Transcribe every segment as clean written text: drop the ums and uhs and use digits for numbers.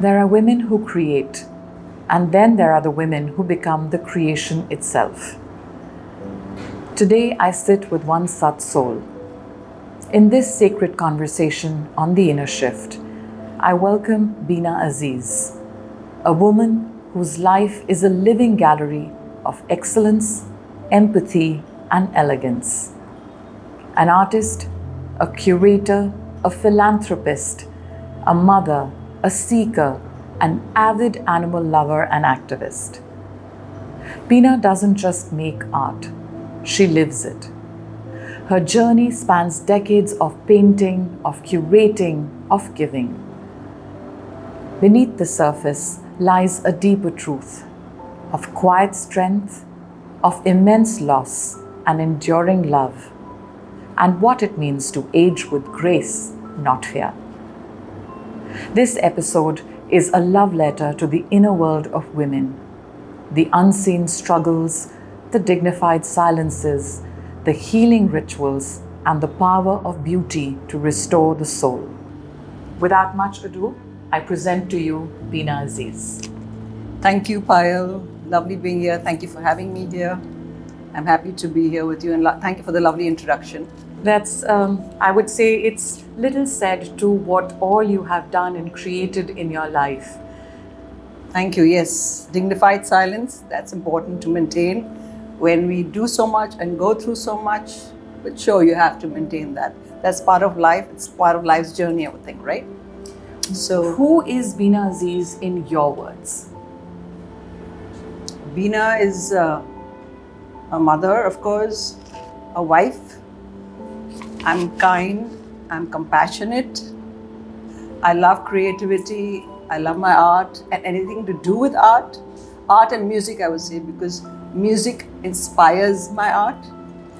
There are women who create, and then there are the women who become the creation itself. Today I sit with one such soul. In this sacred conversation on the inner shift, I welcome Bina Aziz, a woman whose life is a living gallery of excellence, empathy, and elegance. An artist, a curator, a philanthropist, a mother, a seeker, an avid animal lover and activist. Bina doesn't just make art, she lives it. Her journey spans decades of painting, of curating, of giving. Beneath the surface lies a deeper truth of quiet strength, of immense loss and enduring love, and what it means to age with grace, not fear. This episode is a love letter to the inner world of women, the unseen struggles, the dignified silences, the healing rituals, and the power of beauty to restore the soul. Without much ado, I present to you Bina Aziz. Thank you, Paayal. Lovely being here. Thank you for having me here. I'm happy to be here with you, and thank you for the lovely introduction. That's, I would say, it's little said to what all you have done and created in your life. Thank you. Yes, dignified silence, that's important to maintain when we do so much and go through so much. But sure, you have to maintain that. That's part of life. It's part of life's journey, I would think, right? So, who is Bina Aziz in your words? Bina is a mother, of course, a wife. I'm kind, I'm compassionate. I love creativity. I love my art and anything to do with art. Art and music, I would say, because music inspires my art,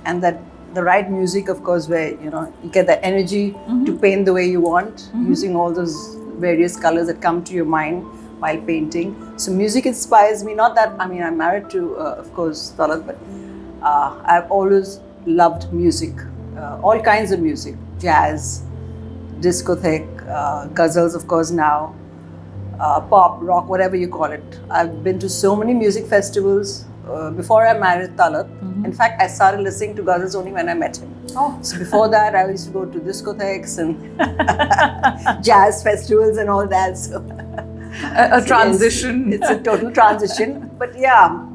and that the right music, of course, where you get that energy to paint the way you want, using all those various colors that come to your mind while painting. So music inspires me. Not that, I'm married to, of course, Talat, but I've always loved music, all kinds of music, jazz, discotheque, ghazals, of course, now, pop, rock, whatever you call it. I've been to so many music festivals before I married Talat. In fact, I started listening to ghazals only when I met him. Oh. So before that, I used to go to discotheques and jazz festivals and all that. So a transition. It's a total transition. But yeah,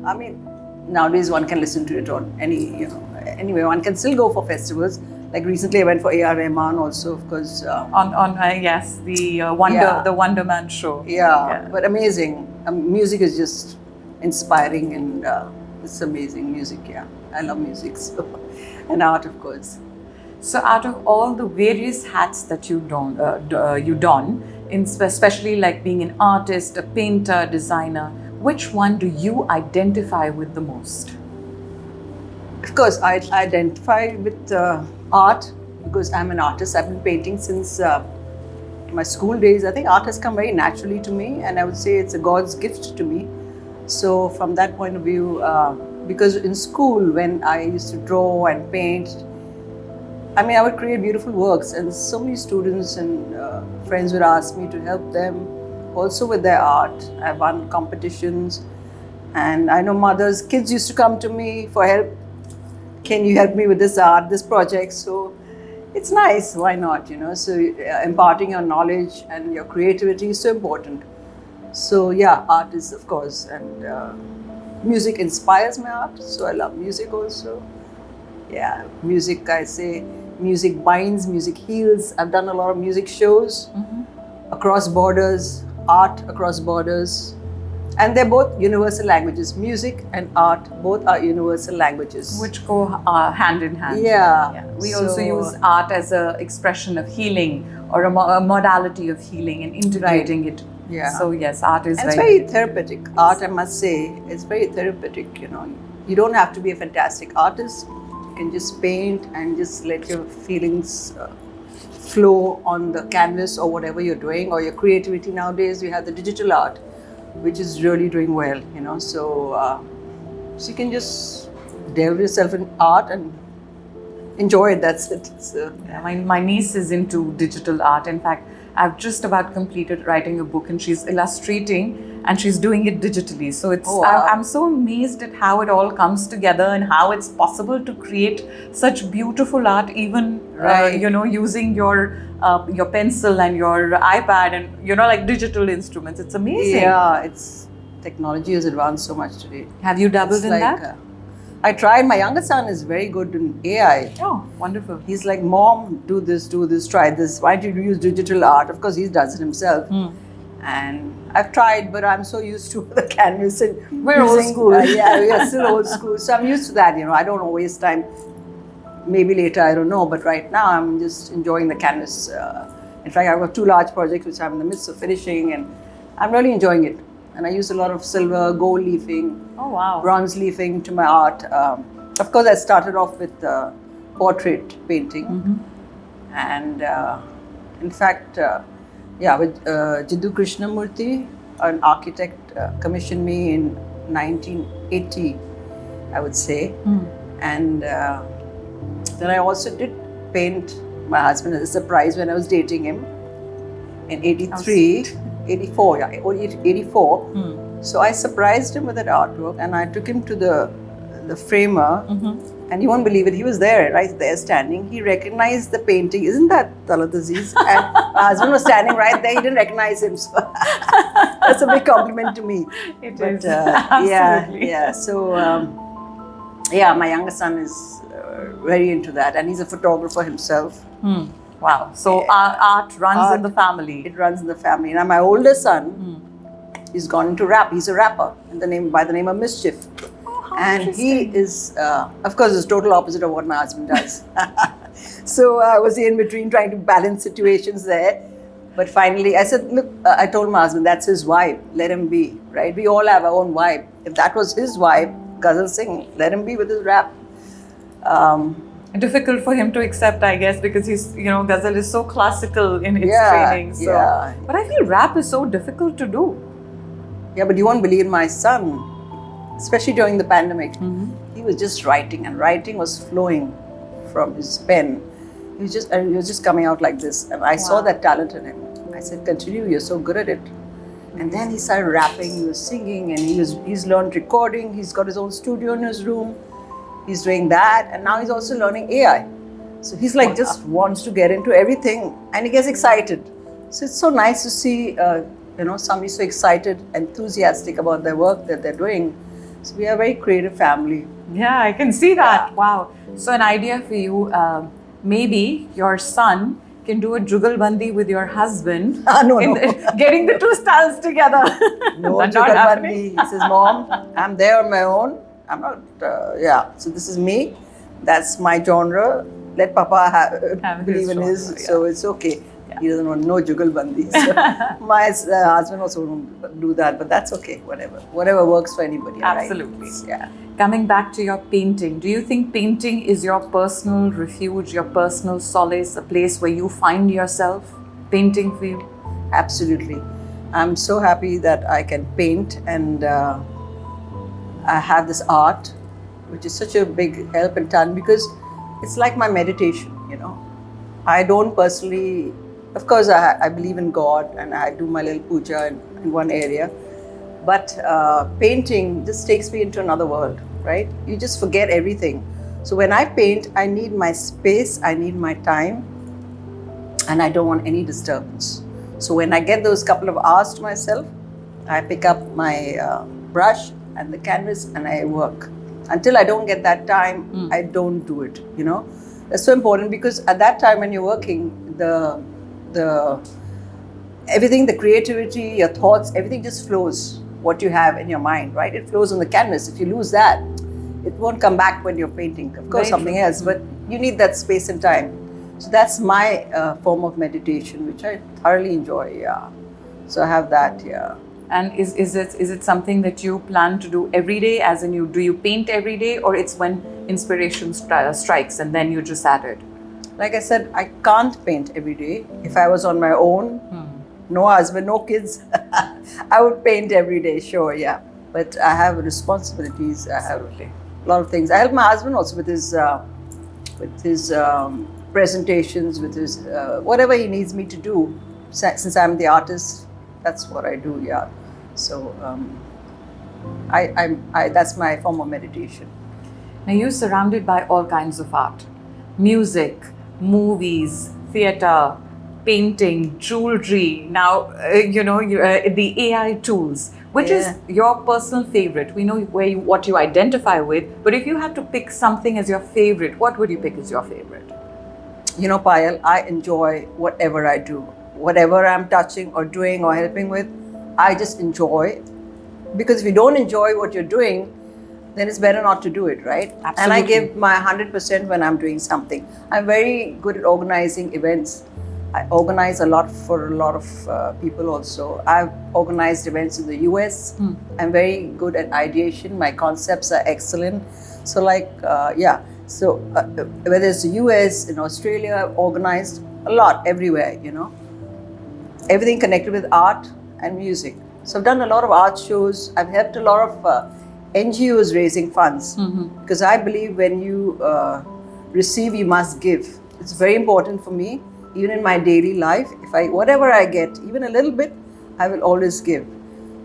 nowadays one can listen to it on anyway, one can still go for festivals. Like recently I went for A.R. Rahman also, of course. Yes, the Wonder Man show. Yeah, but amazing. Music is just inspiring, and it's amazing music, yeah. I love music, so, and art, of course. So out of all the various hats that you don, especially like being an artist, a painter, designer, which one do you identify with the most? Of course, I identify with art because I'm an artist. I've been painting since my school days. I think art has come very naturally to me, and I would say it's a God's gift to me. So from that point of view, because in school when I used to draw and paint, I would create beautiful works, and so many students and friends would ask me to help them also with their art. I've won competitions, and I know kids used to come to me for help. Can you help me with this art, this project? So it's nice, why not, So imparting your knowledge and your creativity is so important. So yeah, art is, of course, and music inspires my art, so I love music also. Yeah, music, I say, music binds, music heals. I've done a lot of music shows across borders, art across borders. And they're both universal languages. Music and art, both are universal languages. Which go hand in hand. Yeah. We also use art as an expression of healing, or a modality of healing, and integrating it. Yeah. So yes, art is it's very therapeutic. Art, I must say, it's very therapeutic, You don't have to be a fantastic artist. You can just paint and just let your feelings flow on the canvas or whatever you're doing, or your creativity. Nowadays, we have the digital art, which is really doing well, So you can just delve yourself in art and enjoy it. That's it. So yeah, my niece is into digital art. In fact, I've just about completed writing a book, and she's illustrating and she's doing it digitally. So it's Oh, wow. I'm so amazed at how it all comes together and how it's possible to create such beautiful art, even Right. using your pencil and your iPad and like digital instruments. It's amazing. Yeah, technology has advanced so much today. Have you dabbled It's in like, that? I tried. My younger son is very good in AI. Oh, wonderful. He's like, Mom, do this, try this. Why don't you use digital art? Of course, he does it himself. And I've tried, but I'm so used to the canvas and We're old school. Yeah, we are still old school. So I'm used to that. I don't want to waste time. Maybe later, I don't know. But right now, I'm just enjoying the canvas. In fact, I've got 2 large projects which I'm in the midst of finishing, and I'm really enjoying it. And I use a lot of silver, gold leafing, Oh, wow. bronze leafing to my art. Of course, I started off with portrait painting. And in fact, with Juhu Krishnamurti, an architect, commissioned me in 1980, I would say. And then I also did paint my husband as a surprise when I was dating him in 83, 84, yeah, 84. So I surprised him with that artwork, and I took him to the framer, and you won't believe it, he was there, right there standing. He recognized the painting. Isn't that Talat Aziz? And my husband was standing right there. He didn't recognize him. So that's a big compliment to me. It But, is. Absolutely. yeah. So my younger son is very into that, and he's a photographer himself. Wow. So art runs in the family. It runs in the family. Now my older son, he's gone into rap. He's a rapper by the name of Mischief. And he is, of course, is total opposite of what my husband does. So I was in between trying to balance situations there. But finally, I said, look, I told my husband, that's his vibe. Let him be, right? We all have our own vibe. If that was his vibe, Ghazal singing, let him be with his rap. Difficult for him to accept, I guess, because he's, Ghazal is so classical in its Yeah, training. So. yeah. But I feel rap is so difficult to do. Yeah, but you won't believe my son, especially during the pandemic, he was just writing, and writing was flowing from his pen. He was just coming out like this, and I saw that talent in him. I said, continue, you're so good at it. And then he started rapping, he was singing, and he's learned recording, he's got his own studio in his room, he's doing that, and now he's also learning AI. So he's like just wants to get into everything, and he gets excited. So it's so nice to see somebody so excited, enthusiastic about their work that they're doing. So we are a very creative family. Yeah, I can see that. Yeah. Wow. So an idea for you, maybe your son can do a jugalbandi with your husband. No. Getting the 2 styles together. No jugalbandi. He says, Mom, I'm there on my own. I'm not, So this is me. That's my genre. Let Papa believe in his, genre, so it's okay. Yeah. He doesn't want no jugalbandi. So my husband also won't do that, but that's okay. Whatever works for anybody. Absolutely. Right? Yeah. Coming back to your painting, do you think painting is your personal refuge, your personal solace, a place where you find yourself? Painting for you? Absolutely. I'm so happy that I can paint, and I have this art, which is such a big help and turn, because it's like my meditation, I don't personally, of course, I believe in God, and I do my little puja in one area. But painting just takes me into another world, right? You just forget everything. So when I paint, I need my space, I need my time, and I don't want any disturbance. So when I get those couple of hours to myself, I pick up my brush and the canvas and I work. Until I don't get that time, I don't do it, That's so important, because at that time when you're working, everything, the creativity, your thoughts, everything just flows. What you have in your mind, right? It flows on the canvas. If you lose that, it won't come back when you're painting. Of course, something else, but you need that space and time. So that's my form of meditation, which I thoroughly enjoy. Yeah. So I have that. Yeah. And is it something that you plan to do every day? As in, do you paint every day, or it's when inspiration strikes and then you just add it? Like I said, I can't paint every day. If I was on my own, no husband, no kids, I would paint every day, sure, yeah. But I have responsibilities. I have a lot of things. I help my husband also with his presentations, with his whatever he needs me to do. since I'm the artist, that's what I do. Yeah. So that's my form of meditation. Now you're surrounded by all kinds of art, music, movies, theatre, painting, jewelry. Now the AI tools. Which is your personal favorite? We know what you identify with, but if you had to pick something as your favorite, what would you pick as your favorite? You know, Paayal, I enjoy whatever I do. Whatever I'm touching or doing or helping with, I just enjoy. Because if you don't enjoy what you're doing, then it's better not to do it, right? Absolutely. And I give my 100% when I'm doing something. I'm very good at organizing events. I organize a lot for a lot of people also. I've organized events in the US. I'm very good at ideation. My concepts are excellent. So So whether it's the US, in Australia, I've organized a lot everywhere, Everything connected with art and music. So I've done a lot of art shows. I've helped a lot of NGOs raising funds. Because I believe when you receive, you must give. It's very important for me. Even in my daily life, whatever I get, even a little bit, I will always give.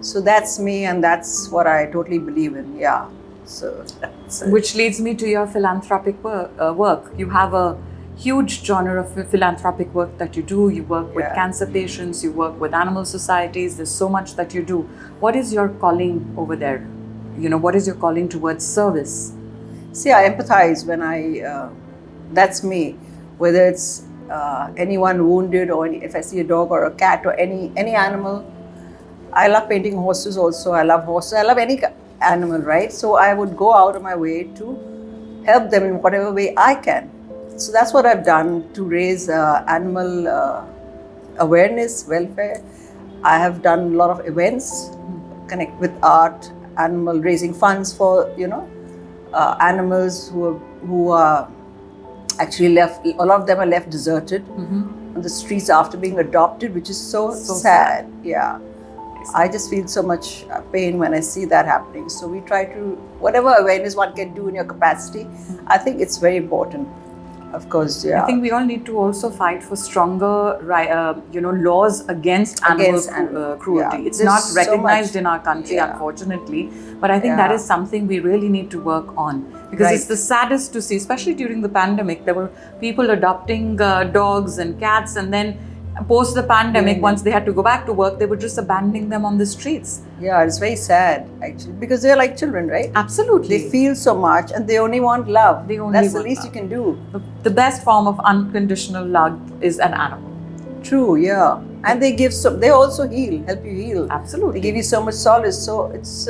So that's me, and that's what I totally believe in. Yeah. So that's it. Which leads me to your philanthropic work. You have a huge genre of philanthropic work that you do. You work with cancer patients, you work with animal societies. There's so much that you do. What is your calling over there? What is your calling towards service? See, I empathize when that's me. Whether it's anyone wounded, or if I see a dog or a cat or any animal. I love painting horses also. I love horses. I love any animal, right? So I would go out of my way to help them in whatever way I can. So that's what I've done to raise animal awareness, welfare. I have done a lot of events, connect with art, animal, raising funds for animals who are actually left. A lot of them are left deserted on the streets after being adopted, which is so sad. Yeah. I just feel so much pain when I see that happening. So we try to, whatever awareness one can do in your capacity, I think it's very important. Of course, yeah. I think we all need to also fight for stronger, laws against animal cruelty. Yeah. It's not recognized in our country, unfortunately. But I think that is something we really need to work on. Because it's the saddest to see, especially during the pandemic, there were people adopting dogs and cats, and then post the pandemic, once they had to go back to work, they were just abandoning them on the streets. Yeah, it's very sad actually, because they're like children, right? Absolutely. They feel so much and they only want love. That's the least you can do. The best form of unconditional love is an animal. True, yeah. And they give they also heal, help you heal. Absolutely. They give you so much solace. So it's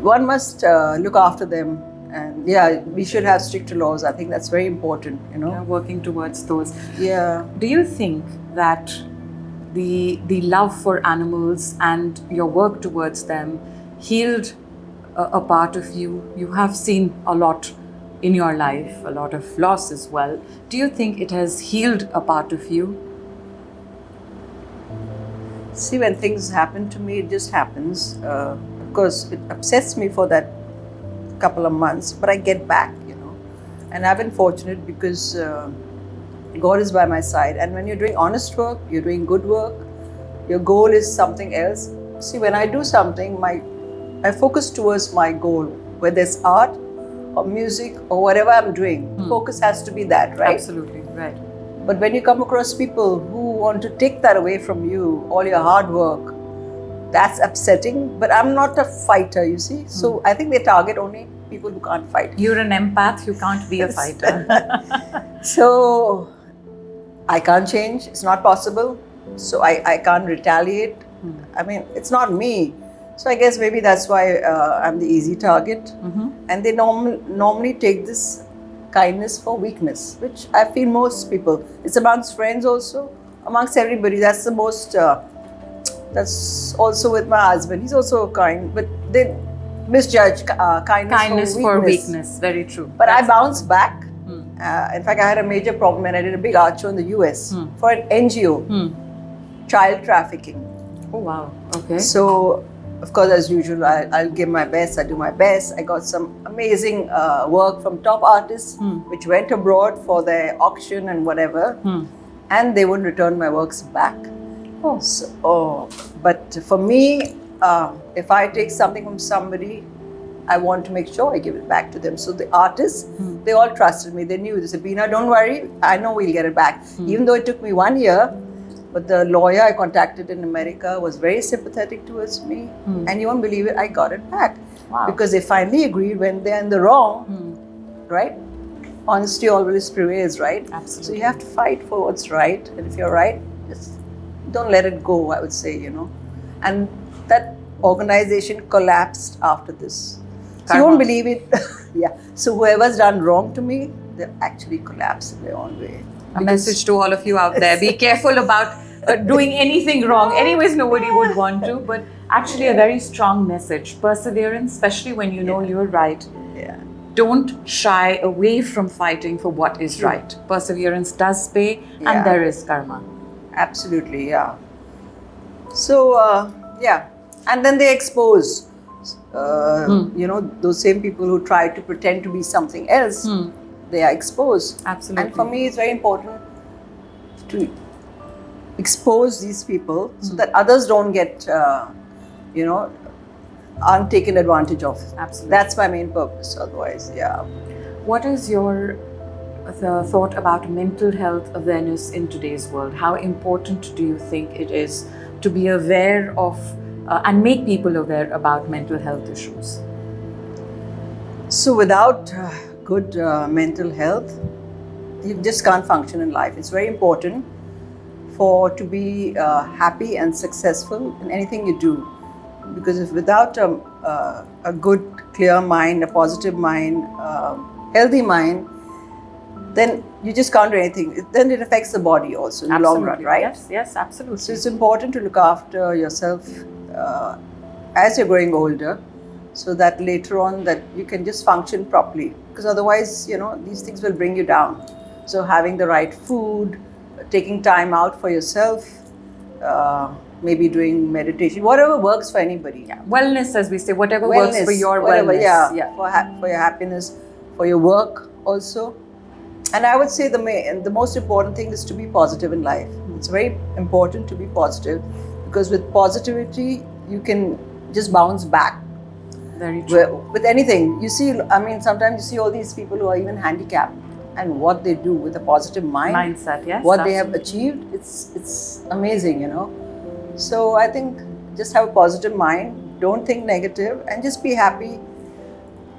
one must look after them. And we should have stricter laws. I think that's very important, Yeah, working towards those. Yeah. Do you think that the love for animals and your work towards them healed a part of you? You have seen a lot in your life, a lot of loss as well. Do you think it has healed a part of you? See, when things happen to me, it just happens. Of course, it upsets me for that couple of months, but I get back, and I've been fortunate because God is by my side. And when you're doing honest work, you're doing good work, your goal is something else. See, when I do something, I focus towards my goal, whether it's art or music or whatever I'm doing. Focus has to be that, right? Absolutely, right. But when you come across people who want to take that away from you, all your hard work, that's upsetting. But I'm not a fighter, you see. So I think they target only people who can't fight. You're an empath, you can't be a fighter. So I can't change, it's not possible. So I can't retaliate. I mean, it's not me. So I guess maybe that's why I'm the easy target. And they normally take this kindness for weakness, which I feel most people. It's amongst friends also, amongst everybody. That's the most, that's also with my husband. He's also kind, but they misjudge kindness for weakness. Very true. But I bounced back. In fact, I had a major problem when I did a big art show in the US for an NGO, child trafficking. Oh, wow. Okay. So, of course, as usual, I'll give my best. I do my best. I got some amazing work from top artists, which went abroad for their auction and whatever. and they wouldn't return my works back. Oh. So, but for me, if I take something from somebody, I want to make sure I give it back to them. So the artists, they all trusted me. They knew. They said, Bina, don't worry. I know we'll get it back. Even though it took me 1 year, but the lawyer I contacted in America was very sympathetic towards me. And you won't believe it, I got it back. Wow. Because they finally agreed when they're in the wrong, right? Honesty always prevails, right? Absolutely. So you have to fight for what's right. And if you're right, just don't let it go, I would say, And that organization collapsed after this. So you won't believe it. Yeah. So whoever's done wrong to me, they've actually collapsed in their own way. A message to all of you out there. Be careful about doing anything wrong. Anyways, nobody would want to, but actually a very strong message. Perseverance, especially when you know you're right. Yeah. Don't shy away from fighting for what is right. Perseverance does pay, and there is karma. Absolutely, yeah. So, and then they expose, those same people who try to pretend to be something else, they are exposed. Absolutely. And for me, it's very important to expose these people so that others don't get, aren't taken advantage of. Absolutely. That's my main purpose, otherwise, yeah. What is your thought about mental health awareness in today's world? How important do you think it is to be aware of and make people aware about mental health issues? So without good mental health, you just can't function in life. It's very important to be happy and successful in anything you do. Because if without a good, clear mind, a positive mind, healthy mind, then you just can't do anything. Then it affects the body also in the long run, right? Yes, absolutely. So it's important to look after yourself as you're growing older, so that later on that you can just function properly. Because otherwise, these things will bring you down. So having the right food, taking time out for yourself, maybe doing meditation, whatever works for anybody. Yeah. Wellness, as we say, whatever works for your wellness. Yeah. For your happiness, for your work also. And I would say the most important thing is to be positive in life. It's very important to be positive, because with positivity, you can just bounce back. Very true. With anything. You see, sometimes you see all these people who are even handicapped, and what they do with a positive mindset, yes. What they have achieved, it's amazing, So I think just have a positive mind, don't think negative, and just be happy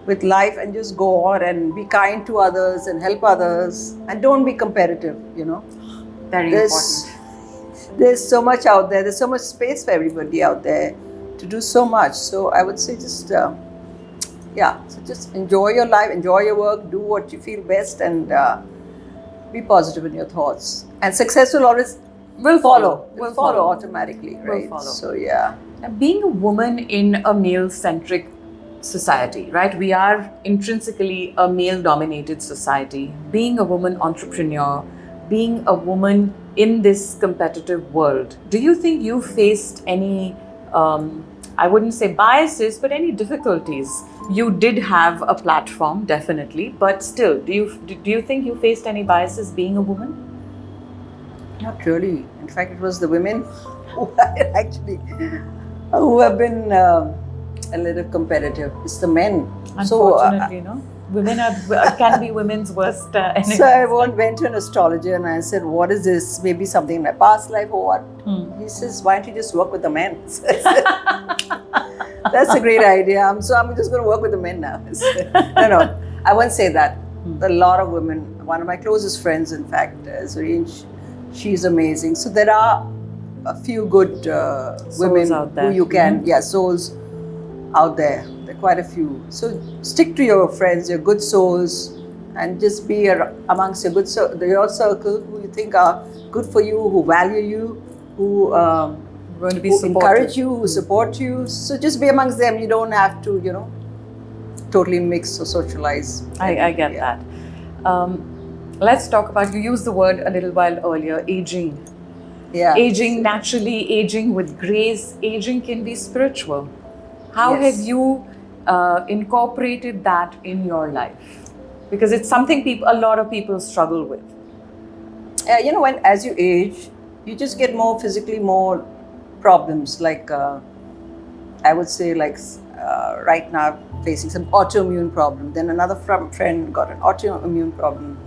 with life, and just go on and be kind to others and help others, and don't be competitive, Very important. There's so much out there, there's so much space for everybody out there to do so much. So I would say just so just enjoy your life, enjoy your work, do what you feel best, and be positive in your thoughts. And success will always follow automatically, right? Will follow. So yeah. Being a woman in a male-centric society, right? We are intrinsically a male-dominated society. Being a woman entrepreneur, being a woman in this competitive world, do you think you faced any, I wouldn't say biases, but any difficulties? You did have a platform, definitely, but still, do you think you faced any biases being a woman? Not really. In fact, it was the women who have been a little competitive. It's the men. Unfortunately, women can be women's worst enemies. So I went to an astrologer and I said, "What is this? Maybe something in my past life or what?" He says, "Why don't you just work with the men?" So I said, "That's a great idea. I'm just going to work with the men now." No, I won't say that. A lot of women. One of my closest friends, in fact, Serene, she's amazing. So there are a few good women out there. Who you can, souls out there. There are quite a few. So stick to your friends, your good souls, and just be amongst your circle who you think are good for you, who value you, who going to be who encourage you, who support you. So just be amongst them. You don't have to, totally mix or socialize. I get that. Let's talk about, you used the word a little while earlier, aging. Yeah. Aging naturally, aging with grace, aging can be spiritual. How have you incorporated that in your life? Because it's something a lot of people struggle with. when as you age, you just get more physically more problems. Like I would say, like right now facing some autoimmune problem. Then another friend got an autoimmune problem.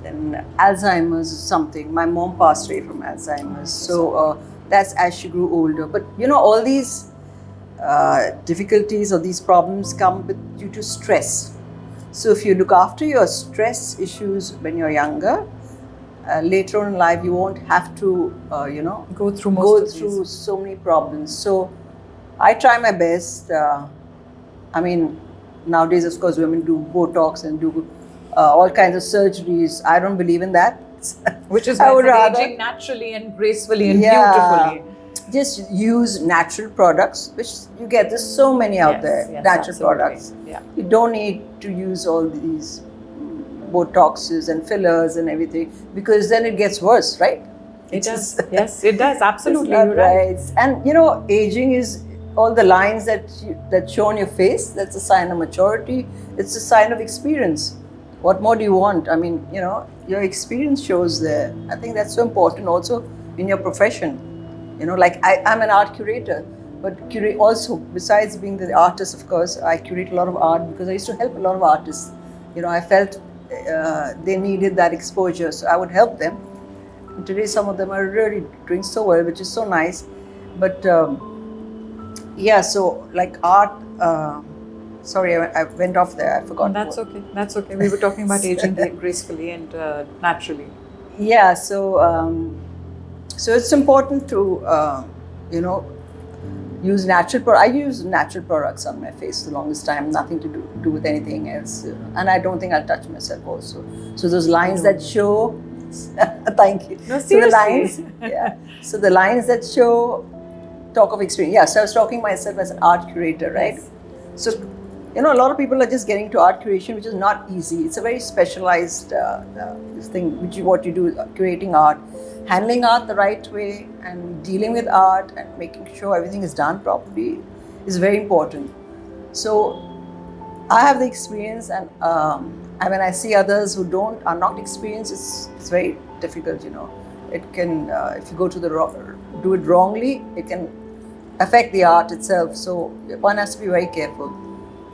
Then Alzheimer's is something. My mom passed away from Alzheimer's. So that's as she grew older. But all these difficulties or these problems come due to stress. So if you look after your stress issues when you're younger, later on in life you won't have to go through so many problems. So I try my best. Nowadays, of course, women do Botox and do all kinds of surgeries. I don't believe in that. Which is why aging naturally and gracefully and beautifully. Just use natural products, which you get. There's so many out there, natural products. Yeah. You don't need to use all these Botoxes and fillers and everything, because then it gets worse, right? It does. Yes, it does. Absolutely. You're right. And aging is all the lines that show on your face. That's a sign of maturity. It's a sign of experience. What more do you want? Your experience shows there. I think that's so important also in your profession. Like I'm an art curator, but also, besides being the artist, of course, I curate a lot of art because I used to help a lot of artists. I felt they needed that exposure, so I would help them. And today, some of them are really doing so well, which is so nice. But so like art. Sorry, I went off there. I forgot. That's okay. That's okay. We were talking about aging gracefully and naturally. Yeah. So it's important to use natural. I use natural products on my face the longest time. Nothing to do with anything else, and I don't think I'll touch myself also. So those lines that show. Thank you. No, seriously. So the lines. Yeah. So the lines that show talk of experience. Yeah. So I was talking myself as an art curator, right? Yes. So a lot of people are just getting to art curation, which is not easy. It's a very specialized thing, what you do, curating art. Handling art the right way and dealing with art and making sure everything is done properly is very important. So I have the experience, and when I see others who are not experienced, it's very difficult. It can if you go to do it wrongly, it can affect the art itself. So one has to be very careful.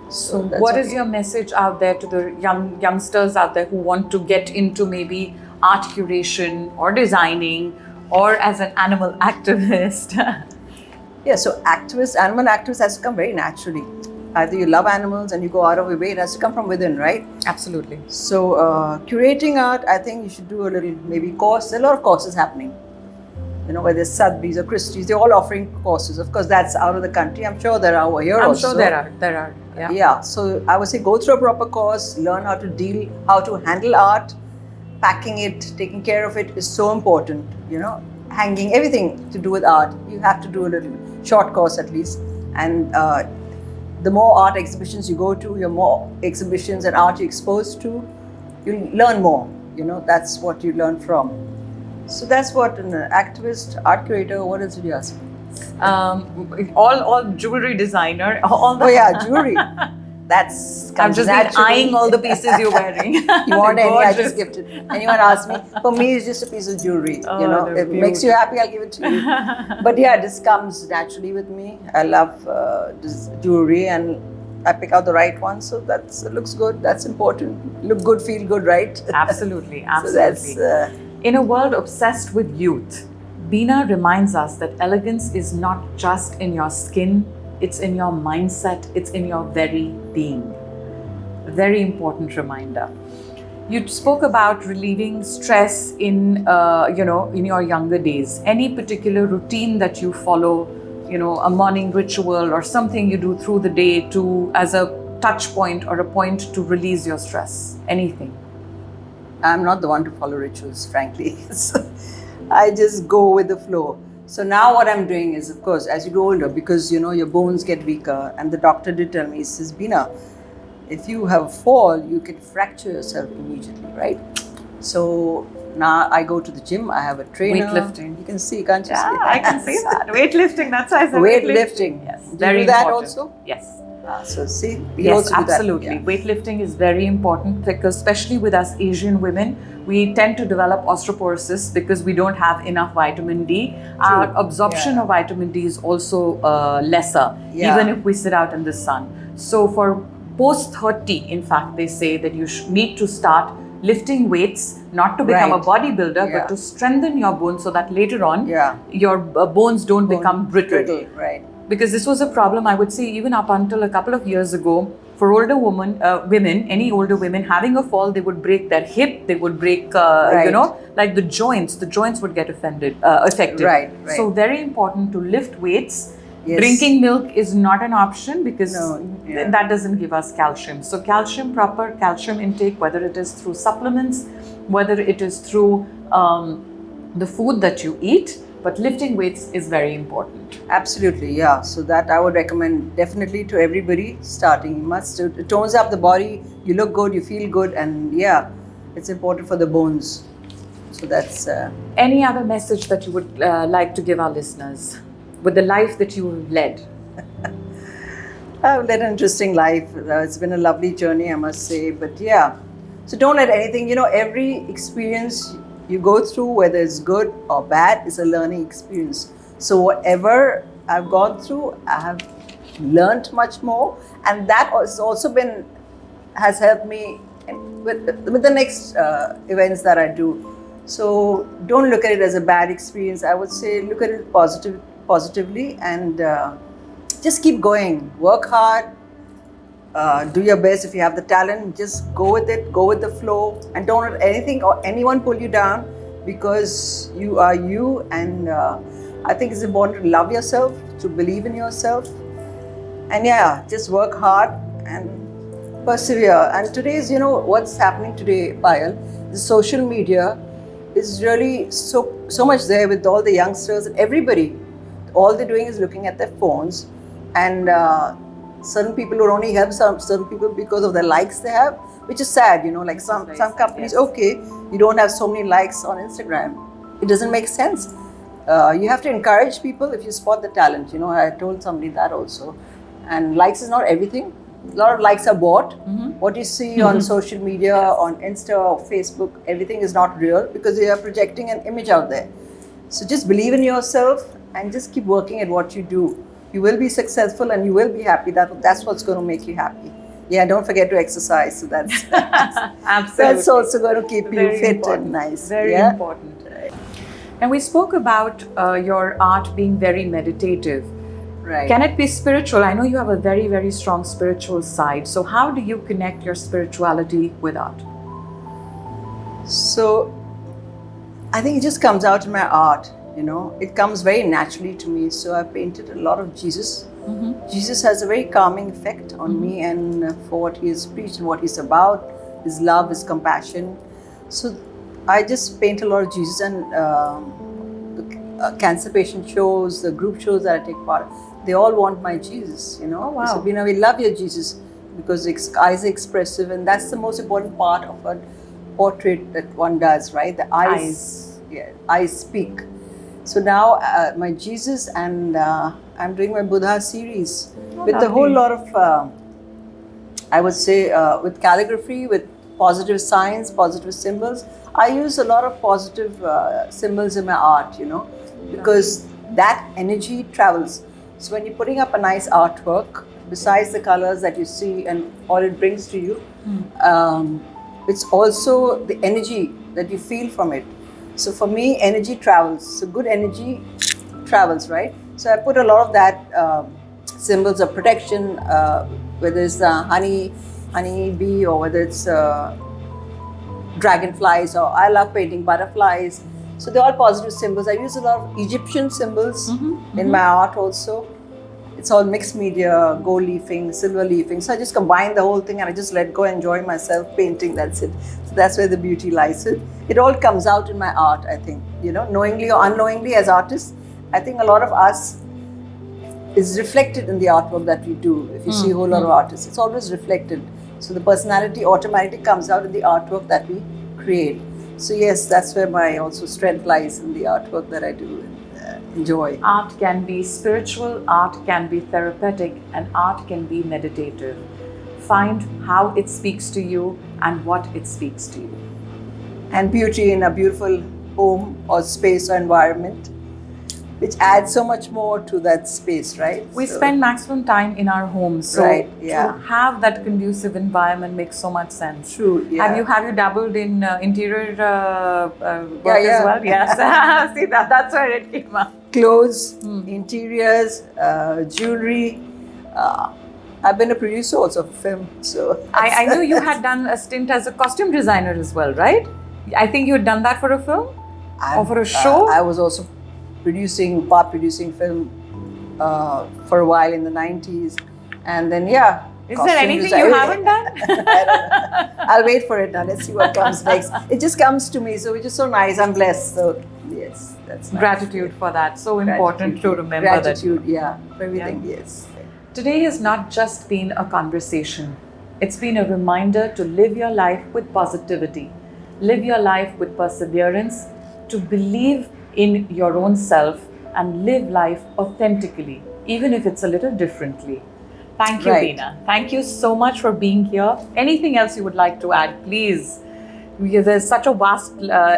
So what is your message out there to the youngsters out there who want to get into maybe art curation or designing or as an animal activist? Yeah, so animal activist has to come very naturally. Either you love animals and you go out of your way, it has to come from within, right? Absolutely. So curating art, I think you should do a little maybe course. There are a lot of courses happening. Whether it's Sotheby's or Christie's, they're all offering courses. Of course, that's out of the country. I'm sure there are over here also. I'm sure there are. Yeah. Yeah. So I would say go through a proper course, learn how to handle art, packing it, taking care of it is so important. Hanging, everything to do with art. You have to do a little short course at least. And the more art exhibitions you go to, the more exhibitions and art you're exposed to, you'll learn more. That's what you learn from. So that's what an activist, art curator, what else did you ask? All jewelry designer. Jewelry. I'm just eyeing all the pieces you're wearing. You want any, I just gift it. Anyone asks me, for me it's just a piece of jewelry. If it makes you happy, I'll give it to you. But this comes naturally with me. I love this jewelry and I pick out the right one. So it looks good. That's important. Look good, feel good, right? Absolutely. So that's, in a world obsessed with youth, Bina reminds us that elegance is not just in your skin, it's in your mindset, it's in your very being. A very important reminder. You spoke about relieving stress in your younger days. Any particular routine that you follow, a morning ritual or something you do through the day as a touch point or a point to release your stress? Anything? I'm not the one to follow rituals, frankly. I just go with the flow. So now what I'm doing is, of course, as you grow older, because your bones get weaker, and the doctor did tell me, he says, Bina, if you have a fall, you can fracture yourself immediately, right? So now I go to the gym, I have a trainer. Weightlifting. You can see, can't you see? I can see that. Weightlifting, that's why I said weightlifting. Yes, do very you do that important. also? Yes. So see, we Yes, also do that. absolutely. Weightlifting is very important because, especially with us Asian women, we tend to develop osteoporosis because we don't have enough vitamin D. Our absorption of vitamin D is also lesser, even if we sit out in the sun. So for post 30, in fact, they say that you need to start lifting weights, not to become a bodybuilder, but to strengthen your bones so that later on your bones don't become brittle. Right. Because this was a problem, I would say, even up until a couple of years ago, for older women, any older women having a fall, they would break their hip, they would break, you know, like the joints would get affected. Right. So very important to lift weights. Drinking milk is not an option because that doesn't give us calcium. So proper calcium intake, whether it is through supplements, whether it is through the food that you eat, but lifting weights is very important. Absolutely, yeah. So that I would recommend definitely to everybody starting. It tones up the body, you look good, you feel good, and it's important for the bones. So that's... Any other message that you would like to give our listeners with the life that you have led? I've led an interesting life. It's been a lovely journey, I must say. But so don't let anything, every experience you go through, whether it's good or bad, is a learning experience. So whatever I've gone through, I have learned much more, and that has helped me with the next events that I do. So don't look at it as a bad experience. I would say look at it positively, and just keep going. Work hard. Do your best. If you have the talent, just go with it, go with the flow, and don't let anything or anyone pull you down, because you are you. And I think it's important to love yourself, to believe in yourself, and just work hard and persevere. And today's, what's happening today, Paayal, the social media is really so much there with all the youngsters and everybody. All they're doing is looking at their phones, and certain people will only help certain people because of the likes they have, which is sad, like some companies, you don't have so many likes on Instagram. It doesn't make sense. You have to encourage people if you spot the talent. I told somebody that also. And likes is not everything. A lot of likes are bought. What you see on social media, on Insta or Facebook, everything is not real because they are projecting an image out there. So just believe in yourself and just keep working at what you do. You will be successful and you will be happy. That's what's going to make you happy. Don't forget to exercise. So that's absolutely. That's also going to keep you fit important. And nice. Very important. And we spoke about your art being very meditative. Right. Can it be spiritual? I know you have a very, very strong spiritual side. So how do you connect your spirituality with art? So I think it just comes out in my art. It comes very naturally to me. So I painted a lot of Jesus. Jesus has a very calming effect on me, and for what he has preached and what he's about, his love, his compassion. So I just paint a lot of Jesus, and the cancer patient shows, the group shows that I take part in, they all want my Jesus, Oh, wow. So, we love your Jesus because the eyes are expressive, and that's the most important part of a portrait that one does, right? The eyes. Eyes speak. So now my Jesus, and I'm doing my Buddha series with a whole lot of, I would say, with calligraphy, with positive signs, positive symbols. I use a lot of positive symbols in my art, because that energy travels. So when you're putting up a nice artwork, besides the colors that you see and all it brings to you, it's also the energy that you feel from it. So for me, energy travels. So good energy travels, right? So I put a lot of that symbols of protection, whether it's honey bee, or whether it's dragonflies, or I love painting butterflies. So they're all positive symbols. I use a lot of Egyptian symbols in my art also. It's all mixed media, gold leafing, silver leafing. So I just combine the whole thing and I just let go, enjoy myself painting, that's it. So that's where the beauty lies. It all comes out in my art, I think. Knowingly or unknowingly as artists, I think a lot of us is reflected in the artwork that we do. If you see a whole lot of artists, it's always reflected. So the personality automatically comes out in the artwork that we create. So yes, that's where my also strength lies in the artwork that I do. enjoy. Art can be spiritual, art can be therapeutic, and art can be meditative. Find how it speaks to you and what it speaks to you. And beauty in a beautiful home or space or environment, which adds so much more to that space, right? We spend maximum time in our homes, so Right, yeah. to have that conducive environment makes so much sense. True, yeah. Have you dabbled in interior work Yeah. as well? Yes. See, that's where it came up. Clothes, interiors, jewelry. I've been a producer also of film, so I knew you had done a stint as a costume designer as well, right? I think you had done that for a film or for a show. I was also part producing film for a while in the 90s, and then Is there costume anything design. you haven't done? I don't know. I'll wait for it now. Let's see what comes next. It just comes to me, so which is so nice. I'm blessed. So yes, that's nice. Gratitude for that. So important to remember Gratitude, yeah, for everything. Yes. Today has not just been a conversation. It's been a reminder to live your life with positivity, live your life with perseverance, to believe in your own self and live life authentically, even if it's a little differently. Thank you, Right. Bina. Thank you so much for being here. Anything else you would like to add, please? There's such a vast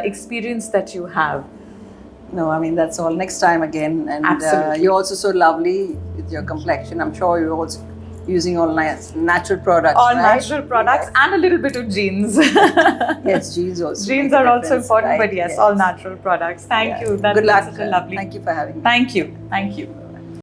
experience that you have. No, I mean, that's all. Next time again. And Absolutely. you're also so lovely with your complexion. I'm sure you're also using all nice natural products. All right? natural products and a little bit of jeans. Yes, jeans also. Jeans make a are also difference, important, right? but yes, all natural products. Thank you. That's Good luck. such a lovely. Thank you for having me. Thank you. Thank you.